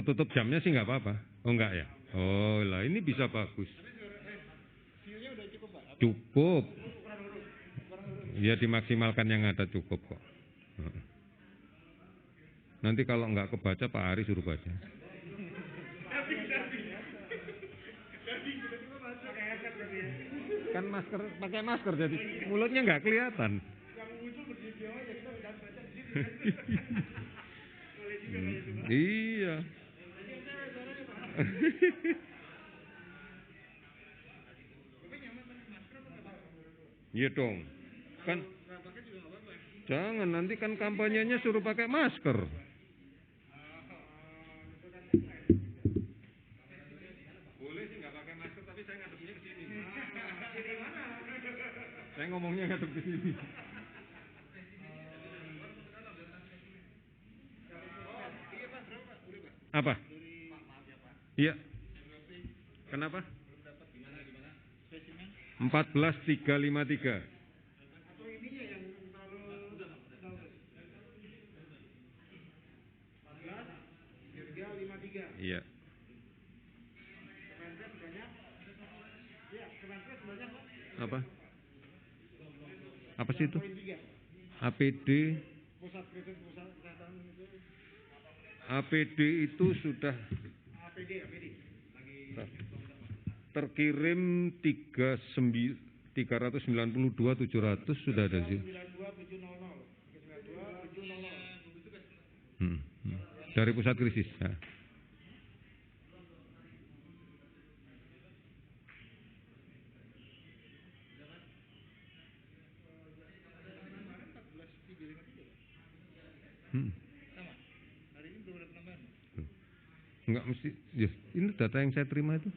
ketutup jamnya sih nggak apa-apa. Oh enggak ya? Oh lah ini bisa bagus. Cukup. Ya dimaksimalkan yang ada cukup kok. Nanti kalau nggak kebaca Pak Ari suruh baca. Kan masker, pakai masker jadi mulutnya nggak kelihatan. Iya. Iya dong. Kan jangan nanti kan kampanyenya suruh pakai masker. Boleh sih nggak pakai masker tapi saya ngadepnya ke sini. Saya ngomongnya ngadep ke sini. Apa? Iya. Kenapa? 14353. Iya. Apa? Apa sih itu? APD. APD itu sudah terkirim 392.700 sudah ada sih. Dari pusat krisis. Ya. Enggak mesti, yes. Ini data yang saya terima itu.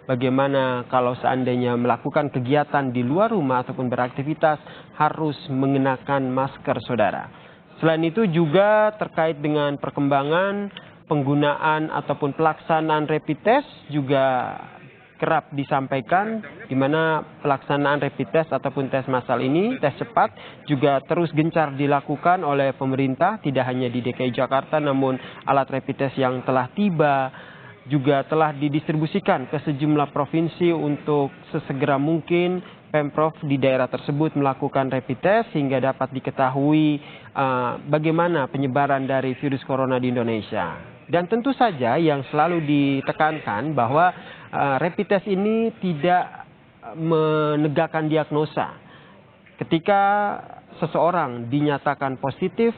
Bagaimana kalau seandainya melakukan kegiatan di luar rumah ataupun beraktivitas harus mengenakan masker, saudara. Selain itu juga terkait dengan perkembangan penggunaan ataupun pelaksanaan rapid test juga kerap disampaikan, di mana pelaksanaan rapid test ataupun tes massal ini, tes cepat, juga terus gencar dilakukan oleh pemerintah, tidak hanya di DKI Jakarta, namun alat rapid test yang telah tiba juga telah didistribusikan ke sejumlah provinsi untuk sesegera mungkin Pemprov di daerah tersebut melakukan rapid test sehingga dapat diketahui bagaimana penyebaran dari virus corona di Indonesia. Dan tentu saja yang selalu ditekankan bahwa rapid test ini tidak menegakkan diagnosa. Ketika seseorang dinyatakan positif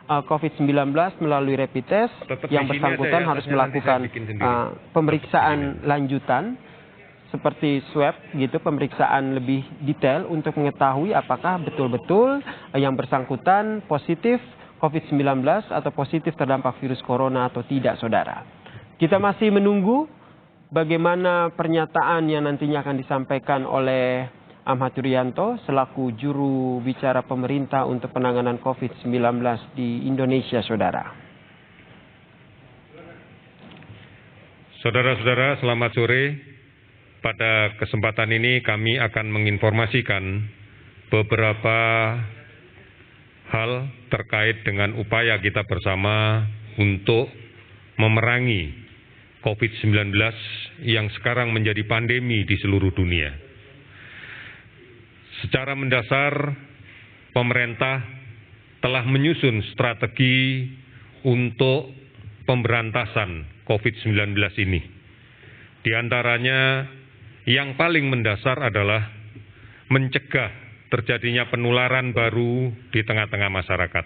COVID-19 melalui rapid test, yang bersangkutan harus melakukan pemeriksaan lanjutan seperti swab gitu, pemeriksaan lebih detail untuk mengetahui apakah betul-betul yang bersangkutan positif COVID-19 atau positif terdampak virus corona atau tidak, saudara. Kita masih menunggu bagaimana pernyataan yang nantinya akan disampaikan oleh Ahmad Yuryanto selaku juru bicara pemerintah untuk penanganan COVID-19 di Indonesia, saudara. Saudara-saudara, selamat sore. Pada kesempatan ini kami akan menginformasikan beberapa hal terkait dengan upaya kita bersama untuk memerangi COVID-19 yang sekarang menjadi pandemi di seluruh dunia. Secara mendasar, pemerintah telah menyusun strategi untuk pemberantasan COVID-19 ini. Di antaranya, yang paling mendasar adalah mencegah terjadinya penularan baru di tengah-tengah masyarakat.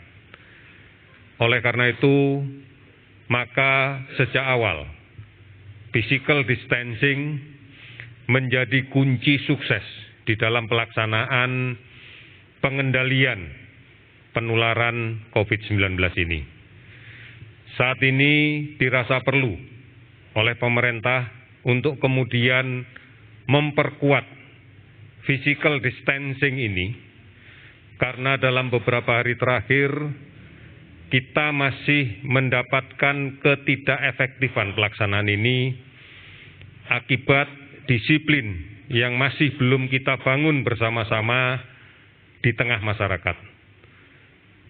Oleh karena itu, maka sejak awal, physical distancing menjadi kunci sukses di dalam pelaksanaan pengendalian penularan COVID-19 ini. Saat ini dirasa perlu oleh pemerintah untuk kemudian memperkuat physical distancing ini, karena dalam beberapa hari terakhir kita masih mendapatkan ketidakefektifan pelaksanaan ini akibat disiplin yang masih belum kita bangun bersama-sama di tengah masyarakat.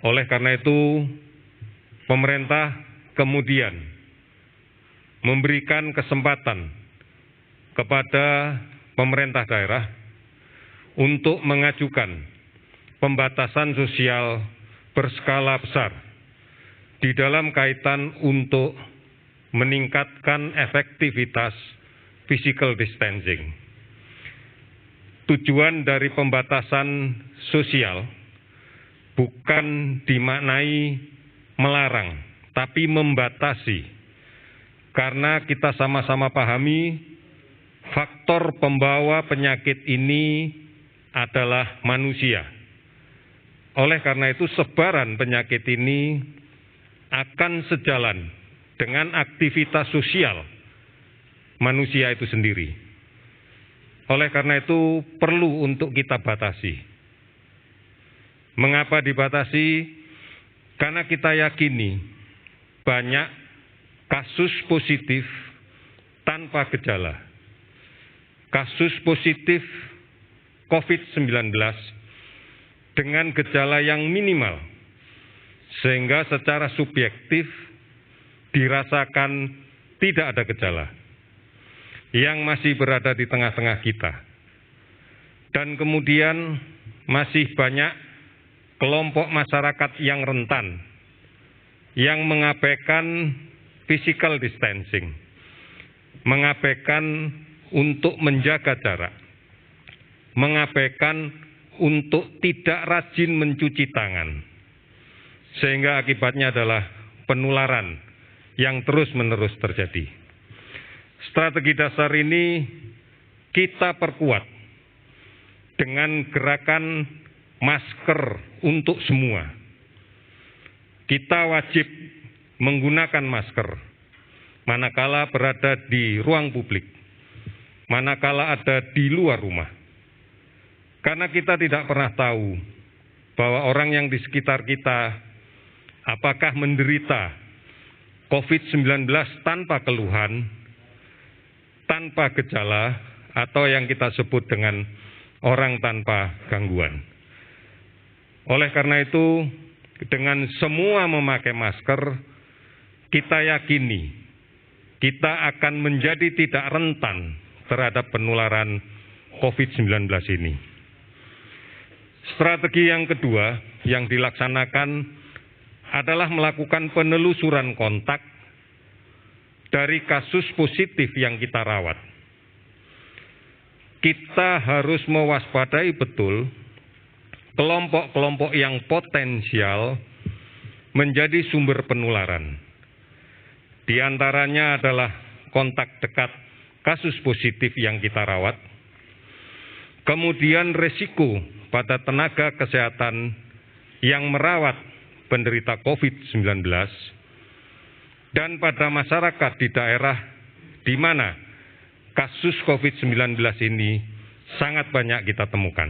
Oleh karena itu, pemerintah kemudian memberikan kesempatan kepada pemerintah daerah untuk mengajukan pembatasan sosial berskala besar di dalam kaitan untuk meningkatkan efektivitas physical distancing. Tujuan dari pembatasan sosial bukan dimaknai melarang, tapi membatasi. Karena kita sama-sama pahami faktor pembawa penyakit ini adalah manusia. Oleh karena itu, sebaran penyakit ini akan sejalan dengan aktivitas sosial manusia itu sendiri. Oleh karena itu, perlu untuk kita batasi. Mengapa dibatasi? Karena kita yakini banyak kasus positif tanpa gejala. Kasus positif COVID-19 dengan gejala yang minimal, sehingga secara subjektif dirasakan tidak ada gejala yang masih berada di tengah-tengah kita. Dan kemudian masih banyak kelompok masyarakat yang rentan, yang mengabaikan physical distancing, mengabaikan untuk menjaga jarak, mengabaikan untuk tidak rajin mencuci tangan, sehingga akibatnya adalah penularan yang terus-menerus terjadi. Strategi dasar ini kita perkuat dengan gerakan masker untuk semua. Kita wajib menggunakan masker manakala berada di ruang publik, manakala ada di luar rumah. Karena kita tidak pernah tahu bahwa orang yang di sekitar kita apakah menderita COVID-19 tanpa keluhan, tanpa gejala, atau yang kita sebut dengan orang tanpa gangguan. Oleh karena itu, dengan semua memakai masker, kita yakini kita akan menjadi tidak rentan terhadap penularan COVID-19 ini. Strategi yang kedua yang dilaksanakan adalah melakukan penelusuran kontak dari kasus positif yang kita rawat. Kita harus mewaspadai betul kelompok-kelompok yang potensial menjadi sumber penularan. Di antaranya adalah kontak dekat kasus positif yang kita rawat, kemudian risiko pada tenaga kesehatan yang merawat penderita COVID-19, dan pada masyarakat di daerah di mana kasus COVID-19 ini sangat banyak kita temukan.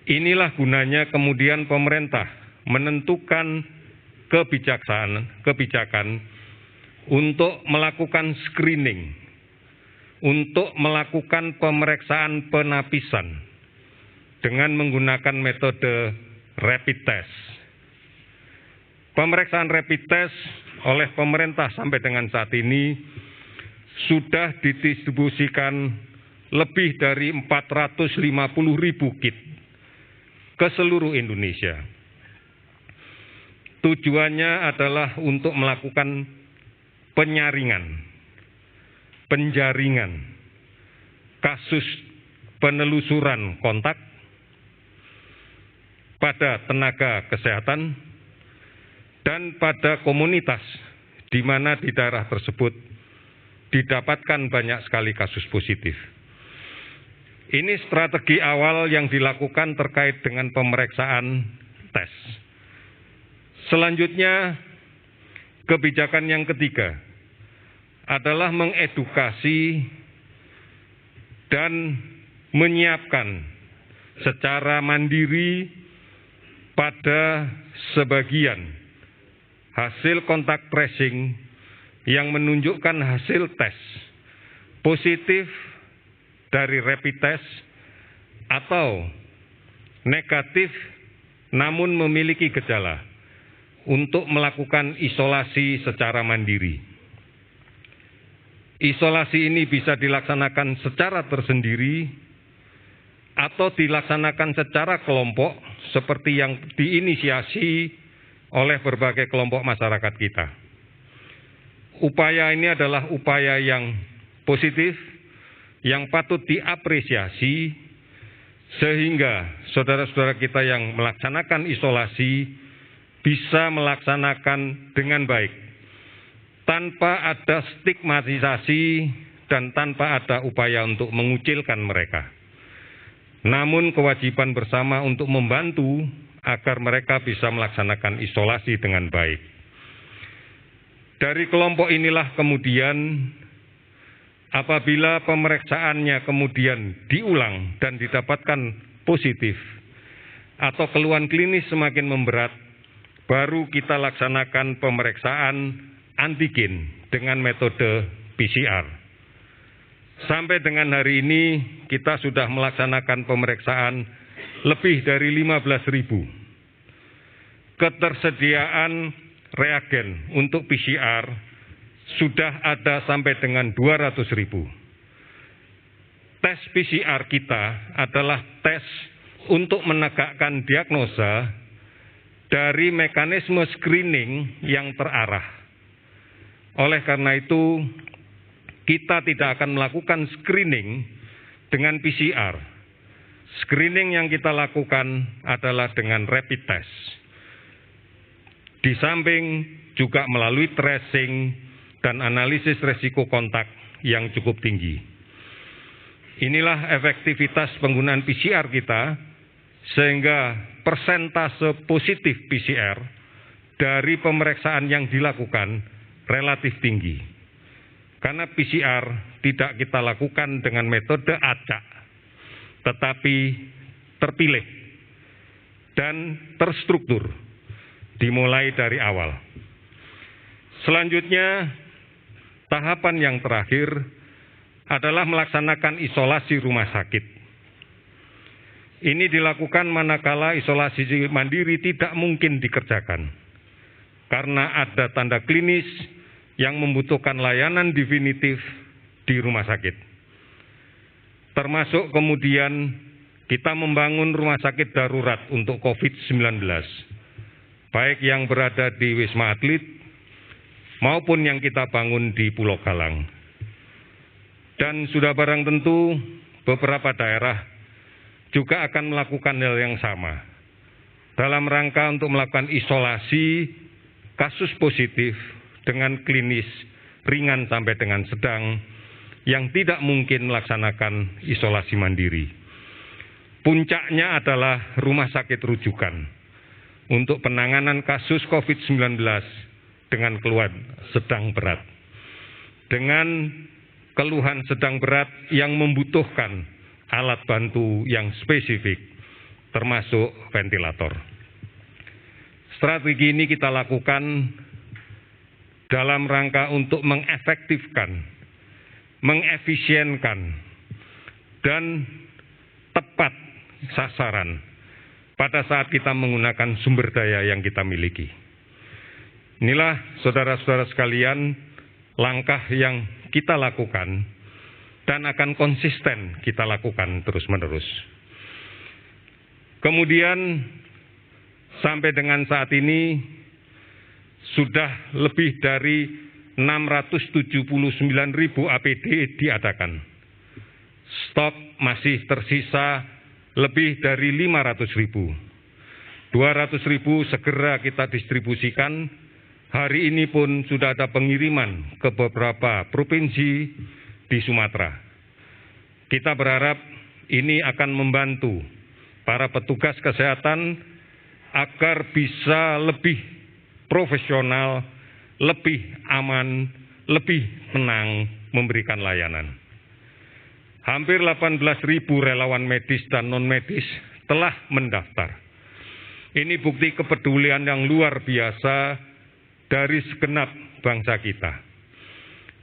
Inilah gunanya kemudian pemerintah menentukan kebijakan untuk melakukan screening, untuk melakukan pemeriksaan penapisan dengan menggunakan metode rapid test. Pemeriksaan rapid test oleh pemerintah sampai dengan saat ini sudah didistribusikan lebih dari 450.000 kit ke seluruh Indonesia. Tujuannya adalah untuk melakukan penyaringan, penjaringan kasus penelusuran kontak pada tenaga kesehatan dan pada komunitas di mana di daerah tersebut didapatkan banyak sekali kasus positif. Ini strategi awal yang dilakukan terkait dengan pemeriksaan tes. Selanjutnya, kebijakan yang ketiga adalah mengedukasi dan menyiapkan secara mandiri pada sebagian hasil kontak tracing yang menunjukkan hasil tes positif dari rapid test atau negatif namun memiliki gejala untuk melakukan isolasi secara mandiri. Isolasi ini bisa dilaksanakan secara tersendiri atau dilaksanakan secara kelompok seperti yang diinisiasi oleh berbagai kelompok masyarakat kita. Upaya ini adalah upaya yang positif, yang patut diapresiasi, sehingga saudara-saudara kita yang melaksanakan isolasi bisa melaksanakan dengan baik, tanpa ada stigmatisasi dan tanpa ada upaya untuk mengucilkan mereka. Namun kewajiban bersama untuk membantu agar mereka bisa melaksanakan isolasi dengan baik. Dari kelompok inilah kemudian apabila pemeriksaannya kemudian diulang dan didapatkan positif atau keluhan klinis semakin memberat, baru kita laksanakan pemeriksaan antigen dengan metode PCR. Sampai dengan hari ini kita sudah melaksanakan pemeriksaan lebih dari 15.000. Ketersediaan reagen untuk PCR sudah ada sampai dengan 200.000. Tes PCR kita adalah tes untuk menegakkan diagnosa dari mekanisme screening yang terarah. Oleh karena itu, kita tidak akan melakukan screening dengan PCR. Screening yang kita lakukan adalah dengan rapid test. Di samping juga melalui tracing dan analisis resiko kontak yang cukup tinggi. Inilah efektivitas penggunaan PCR kita, sehingga persentase positif PCR dari pemeriksaan yang dilakukan relatif tinggi. Karena PCR tidak kita lakukan dengan metode acak, tetapi terpilih dan terstruktur, dimulai dari awal. Selanjutnya, tahapan yang terakhir adalah melaksanakan isolasi rumah sakit. Ini dilakukan manakala isolasi mandiri tidak mungkin dikerjakan, karena ada tanda klinis yang membutuhkan layanan definitif di rumah sakit. Termasuk kemudian kita membangun rumah sakit darurat untuk COVID-19, baik yang berada di Wisma Atlet maupun yang kita bangun di Pulau Galang. Dan sudah barang tentu beberapa daerah juga akan melakukan hal yang sama dalam rangka untuk melakukan isolasi kasus positif dengan klinis ringan sampai dengan sedang yang tidak mungkin melaksanakan isolasi mandiri. Puncaknya adalah rumah sakit rujukan untuk penanganan kasus COVID-19 dengan keluhan sedang berat. Dengan keluhan sedang berat yang membutuhkan alat bantu yang spesifik, termasuk ventilator. Strategi ini kita lakukan dalam rangka untuk mengefektifkan, mengefisienkan, dan tepat sasaran pada saat kita menggunakan sumber daya yang kita miliki. Inilah saudara-saudara sekalian langkah yang kita lakukan dan akan konsisten kita lakukan terus-menerus. Kemudian sampai dengan saat ini sudah lebih dari 679.000 APD diadakan. Stok masih tersisa lebih dari 500.000. 200.000 segera kita distribusikan. Hari ini pun sudah ada pengiriman ke beberapa provinsi di Sumatera. Kita berharap ini akan membantu para petugas kesehatan agar bisa lebih profesional, lebih aman, lebih tenang memberikan layanan. Hampir 18.000 relawan medis dan non-medis telah mendaftar. Ini bukti kepedulian yang luar biasa dari segenap bangsa kita.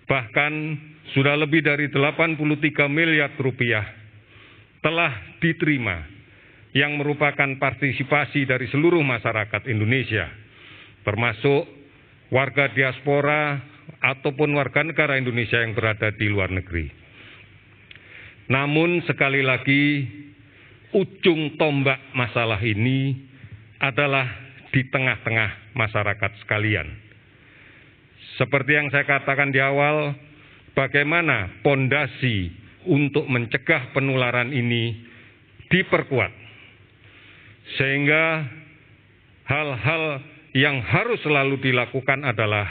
Bahkan sudah lebih dari 83 miliar rupiah telah diterima yang merupakan partisipasi dari seluruh masyarakat Indonesia, termasuk warga diaspora ataupun warga negara Indonesia yang berada di luar negeri. Namun sekali lagi, ujung tombak masalah ini adalah di tengah-tengah masyarakat sekalian. Seperti yang saya katakan di awal, bagaimana pondasi untuk mencegah penularan ini diperkuat, sehingga hal-hal yang harus selalu dilakukan adalah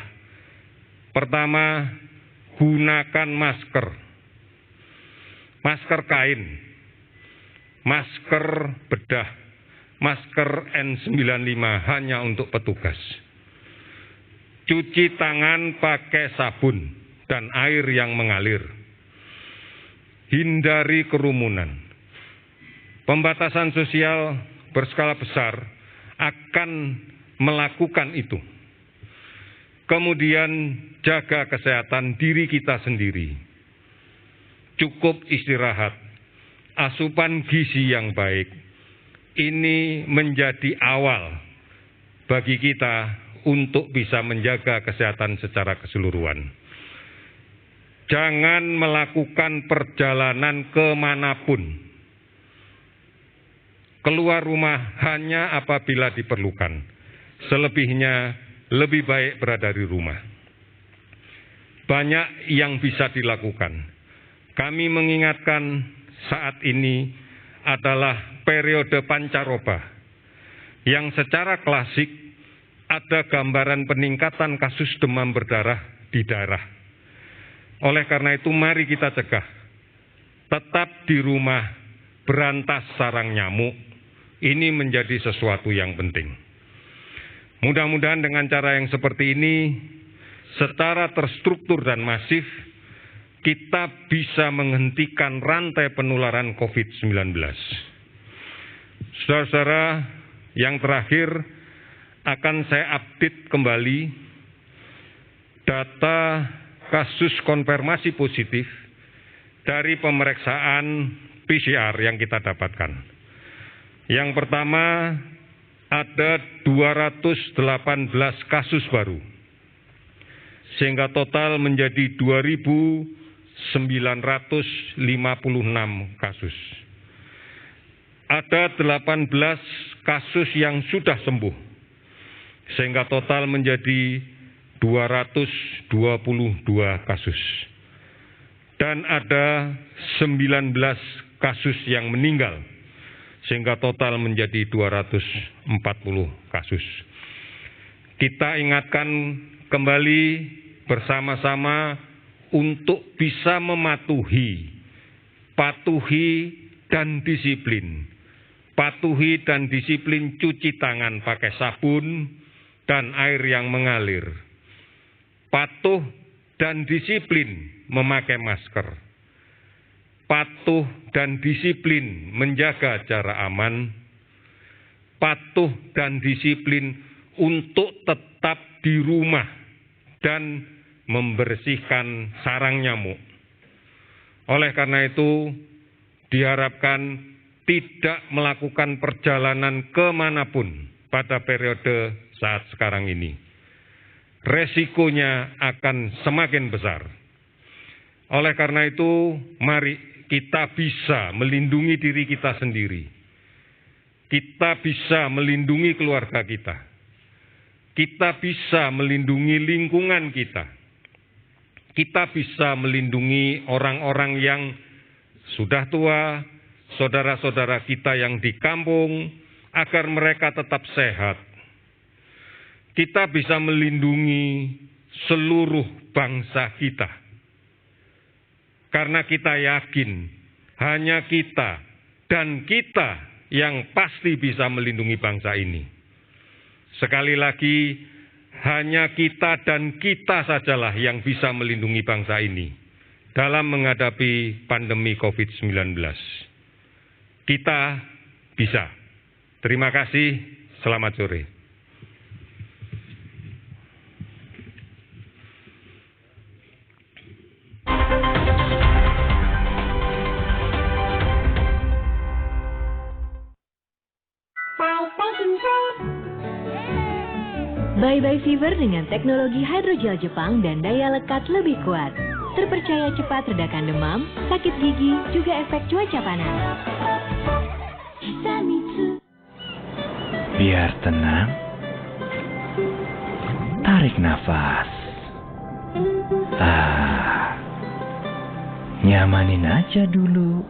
pertama, gunakan masker kain, masker bedah, masker N95 hanya untuk petugas. Cuci tangan pakai sabun dan air yang mengalir. Hindari kerumunan. Pembatasan sosial berskala besar akan melakukan itu. Kemudian jaga kesehatan diri kita sendiri. Cukup istirahat, asupan gizi yang baik. Ini menjadi awal bagi kita untuk bisa menjaga kesehatan secara keseluruhan. Jangan melakukan perjalanan kemanapun. Keluar rumah hanya apabila diperlukan. Selebihnya lebih baik berada di rumah. Banyak yang bisa dilakukan. Kami mengingatkan saat ini adalah periode pancaroba yang secara klasik ada gambaran peningkatan kasus demam berdarah di daerah. Oleh karena itu mari kita cegah. Tetap di rumah, berantas sarang nyamuk. Ini menjadi sesuatu yang penting. Mudah-mudahan dengan cara yang seperti ini, secara terstruktur dan masif, kita bisa menghentikan rantai penularan COVID-19. Saudara-saudara, yang terakhir akan saya update kembali data kasus konfirmasi positif dari pemeriksaan PCR yang kita dapatkan. Yang pertama, ada 218 kasus baru, sehingga total menjadi 2.956 kasus. Ada 18 kasus yang sudah sembuh, sehingga total menjadi 222 kasus. Dan ada 19 kasus yang meninggal, sehingga total menjadi 240 kasus. Kita ingatkan kembali bersama-sama untuk bisa patuhi dan disiplin. Patuhi dan disiplin cuci tangan pakai sabun dan air yang mengalir. Patuh dan disiplin memakai masker. Patuh dan disiplin menjaga jarak aman. Patuh dan disiplin untuk tetap di rumah dan membersihkan sarang nyamuk. Oleh karena itu, diharapkan tidak melakukan perjalanan kemanapun pada periode saat sekarang ini. Resikonya akan semakin besar. Oleh karena itu, mari kita bisa melindungi diri kita sendiri. Kita bisa melindungi keluarga kita. Kita bisa melindungi lingkungan kita. Kita bisa melindungi orang-orang yang sudah tua, saudara-saudara kita yang di kampung, agar mereka tetap sehat. Kita bisa melindungi seluruh bangsa kita. Karena kita yakin hanya kita dan kita yang pasti bisa melindungi bangsa ini. Sekali lagi, hanya kita dan kita sajalah yang bisa melindungi bangsa ini dalam menghadapi pandemi COVID-19. Kita bisa. Terima kasih, selamat sore. Bye Bye Fever dengan teknologi hidrogel Jepang dan daya lekat lebih kuat. Terpercaya cepat redakan demam, sakit gigi, juga efek cuaca panas. Biar tenang, tarik nafas. Nyamanin aja dulu.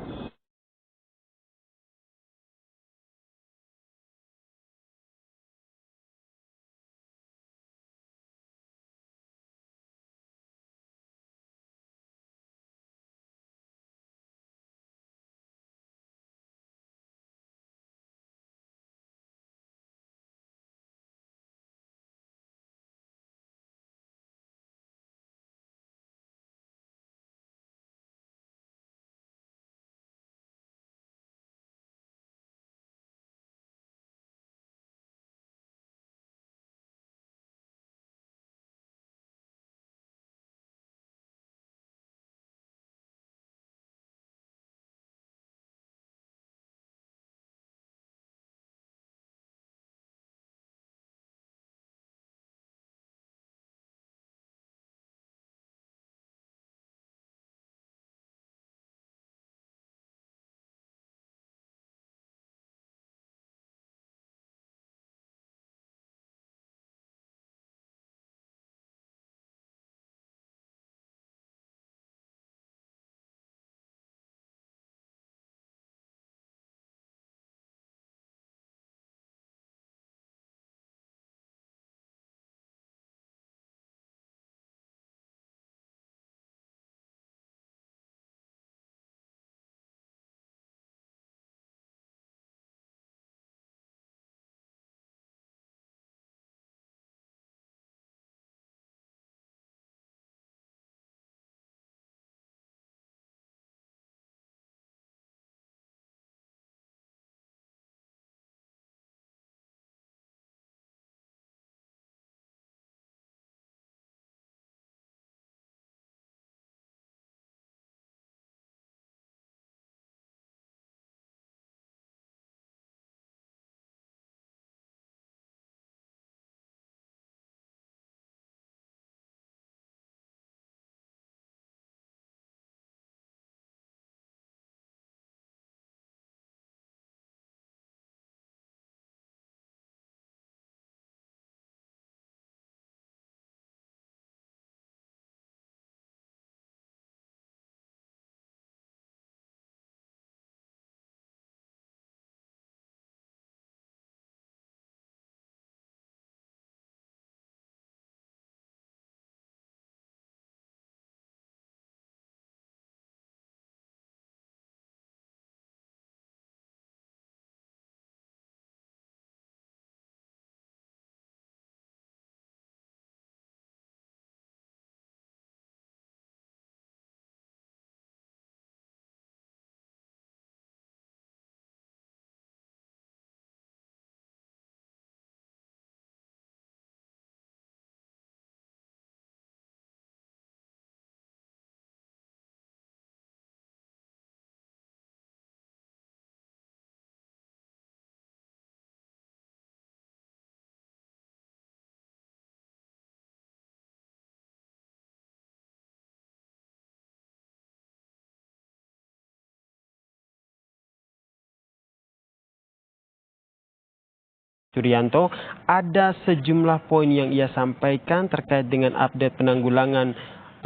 Suryanto, ada sejumlah poin yang ia sampaikan terkait dengan update penanggulangan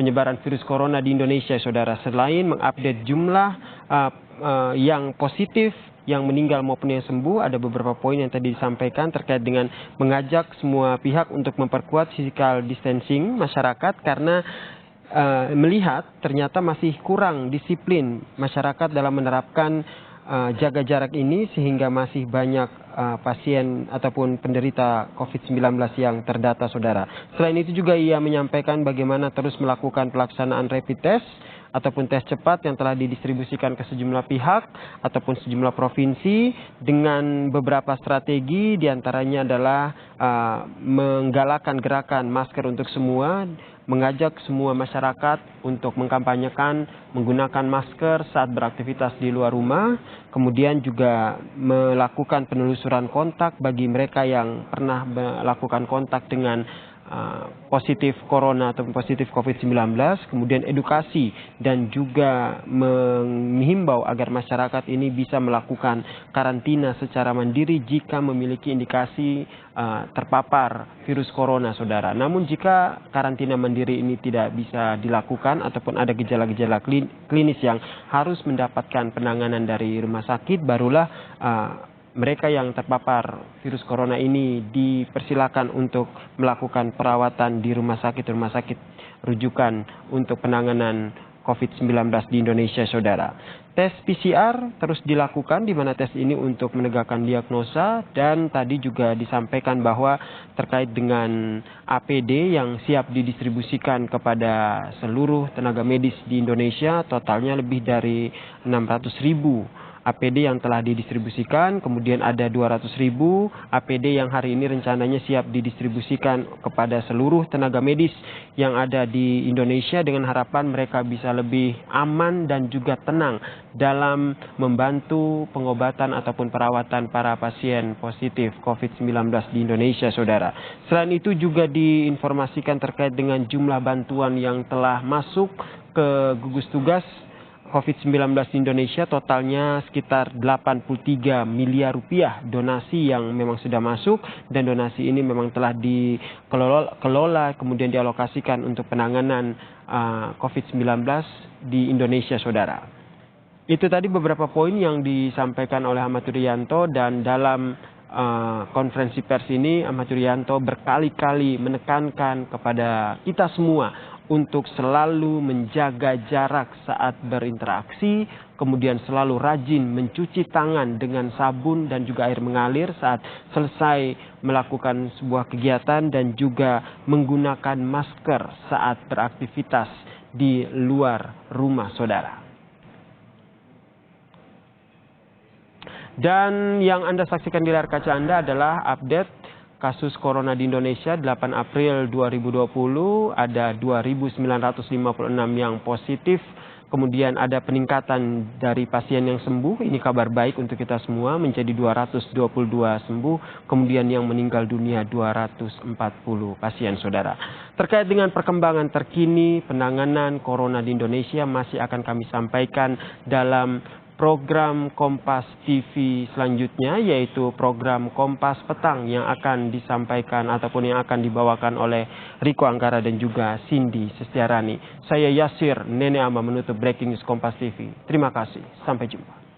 penyebaran virus corona di Indonesia, saudara. Selain mengupdate jumlah yang positif, yang meninggal maupun yang sembuh, ada beberapa poin yang tadi disampaikan terkait dengan mengajak semua pihak untuk memperkuat physical distancing masyarakat karena melihat ternyata masih kurang disiplin masyarakat dalam menerapkan jaga jarak ini sehingga masih banyak pasien ataupun penderita COVID-19 yang terdata, saudara. Selain itu juga ia menyampaikan bagaimana terus melakukan pelaksanaan rapid test ataupun tes cepat yang telah didistribusikan ke sejumlah pihak ataupun sejumlah provinsi dengan beberapa strategi, diantaranya adalah menggalakkan gerakan masker untuk semua, mengajak semua masyarakat untuk mengkampanyekan menggunakan masker saat beraktivitas di luar rumah, kemudian juga melakukan penelusuran kontak bagi mereka yang pernah melakukan kontak dengan positif corona atau positif COVID-19, kemudian edukasi dan juga menghimbau agar masyarakat ini bisa melakukan karantina secara mandiri jika memiliki indikasi terpapar virus corona, saudara. Namun jika karantina mandiri ini tidak bisa dilakukan ataupun ada gejala-gejala klinis yang harus mendapatkan penanganan dari rumah sakit, barulah mereka yang terpapar virus corona ini dipersilakan untuk melakukan perawatan di rumah sakit rujukan untuk penanganan COVID-19 di Indonesia, saudara. Tes PCR terus dilakukan, di mana tes ini untuk menegakkan diagnosa, dan tadi juga disampaikan bahwa terkait dengan APD yang siap didistribusikan kepada seluruh tenaga medis di Indonesia, totalnya lebih dari 600.000 APD yang telah didistribusikan, kemudian ada 200.000 APD yang hari ini rencananya siap didistribusikan kepada seluruh tenaga medis yang ada di Indonesia, dengan harapan mereka bisa lebih aman dan juga tenang dalam membantu pengobatan ataupun perawatan para pasien positif COVID-19 di Indonesia, saudara. Selain itu juga diinformasikan terkait dengan jumlah bantuan yang telah masuk ke gugus tugas COVID-19 di Indonesia, totalnya sekitar 83 miliar rupiah donasi yang memang sudah masuk, dan donasi ini memang telah dikelola kemudian dialokasikan untuk penanganan COVID-19 di Indonesia, saudara. Itu tadi beberapa poin yang disampaikan oleh Ahmad Yuryanto, dan dalam konferensi pers ini Ahmad Yuryanto berkali-kali menekankan kepada kita semua untuk selalu menjaga jarak saat berinteraksi, kemudian selalu rajin mencuci tangan dengan sabun dan juga air mengalir saat selesai melakukan sebuah kegiatan, dan juga menggunakan masker saat beraktivitas di luar rumah, saudara. Dan yang Anda saksikan di layar kaca Anda adalah update kasus corona di Indonesia 8 April 2020, ada 2.956 yang positif, kemudian ada peningkatan dari pasien yang sembuh, ini kabar baik untuk kita semua, menjadi 222 sembuh, kemudian yang meninggal dunia 240 pasien, saudara. Terkait dengan perkembangan terkini penanganan corona di Indonesia masih akan kami sampaikan dalam program Kompas TV selanjutnya, yaitu program Kompas Petang yang akan disampaikan ataupun yang akan dibawakan oleh Riko Anggara dan juga Cindy Sestiarani. Saya Yasir Nene Ama menutup Breaking News Kompas TV. Terima kasih, sampai jumpa.